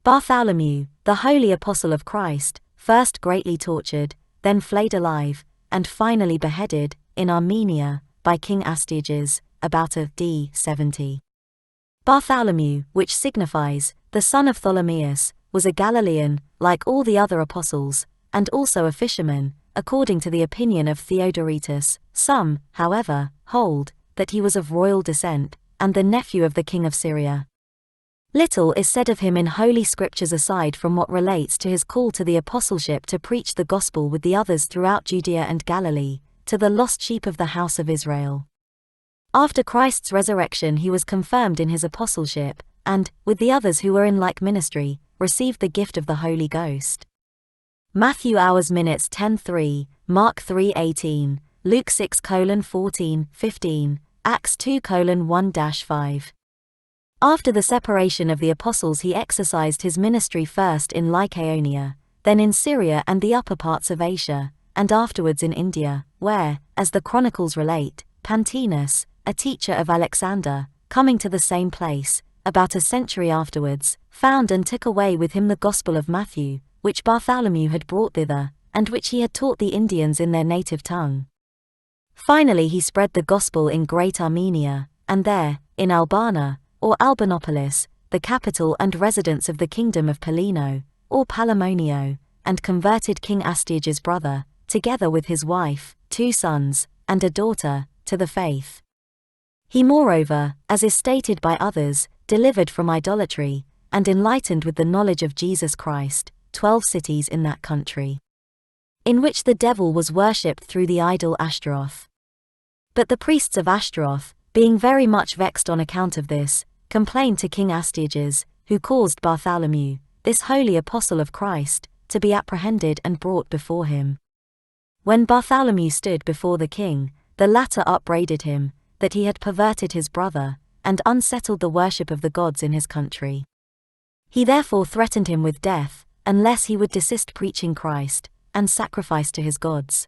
Bartholomew, the holy apostle of Christ, first greatly tortured, then flayed alive, and finally beheaded, in Armenia, by King Astyages, about A.D. 70. Bartholomew, which signifies, the son of Ptolemaeus, was a Galilean, like all the other apostles, and also a fisherman, according to the opinion of Theodoretus. Some, however, hold that he was of royal descent, and the nephew of the king of Syria. Little is said of him in Holy Scriptures aside from what relates to his call to the apostleship to preach the gospel with the others throughout Judea and Galilee, to the lost sheep of the house of Israel. After Christ's resurrection he was confirmed in his apostleship, and, with the others who were in like ministry, received the gift of the Holy Ghost. Matthew hours minutes 10:3, Mark 3:18, Luke 6:14-15, Acts 2:1-5. After the separation of the apostles he exercised his ministry first in Lycaonia, then in Syria and the upper parts of Asia, and afterwards in India, where, as the chronicles relate, Pantaenus, a teacher of Alexander, coming to the same place, about a century afterwards, found and took away with him the Gospel of Matthew, which Bartholomew had brought thither, and which he had taught the Indians in their native tongue. Finally he spread the Gospel in Great Armenia, and there, in Albana, or Albanopolis, the capital and residence of the kingdom of Palino, or Palamonio, and converted King Astyages' brother, together with his wife, 2 sons, and a daughter, to the faith. He moreover, as is stated by others, delivered from idolatry, and enlightened with the knowledge of Jesus Christ, 12 cities in that country, in which the devil was worshipped through the idol Ashtaroth. But the priests of Ashtaroth, being very much vexed on account of this, complained to King Astyages, who caused Bartholomew, this holy apostle of Christ, to be apprehended and brought before him. When Bartholomew stood before the king, the latter upbraided him, that he had perverted his brother, and unsettled the worship of the gods in his country. He therefore threatened him with death, unless he would desist preaching Christ, and sacrifice to his gods.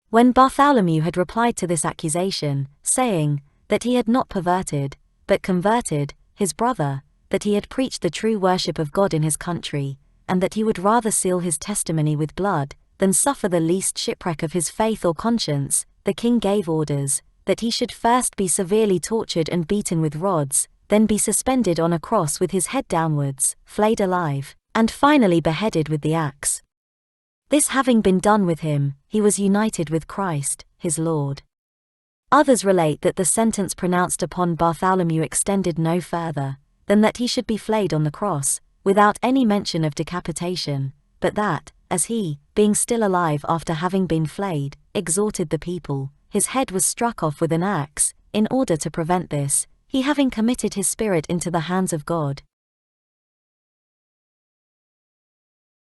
When Bartholomew had replied to this accusation, saying, that he had not perverted, but converted, his brother, that he had preached the true worship of God in his country, and that he would rather seal his testimony with blood, than suffer the least shipwreck of his faith or conscience, the king gave orders, that he should first be severely tortured and beaten with rods, then be suspended on a cross with his head downwards, flayed alive, and finally beheaded with the axe. This having been done with him, he was united with Christ, his Lord. Others relate that the sentence pronounced upon Bartholomew extended no further, than that he should be flayed on the cross, without any mention of decapitation, but that, as he, being still alive after having been flayed, exhorted the people, his head was struck off with an axe. In order to prevent this, he having committed his spirit into the hands of God,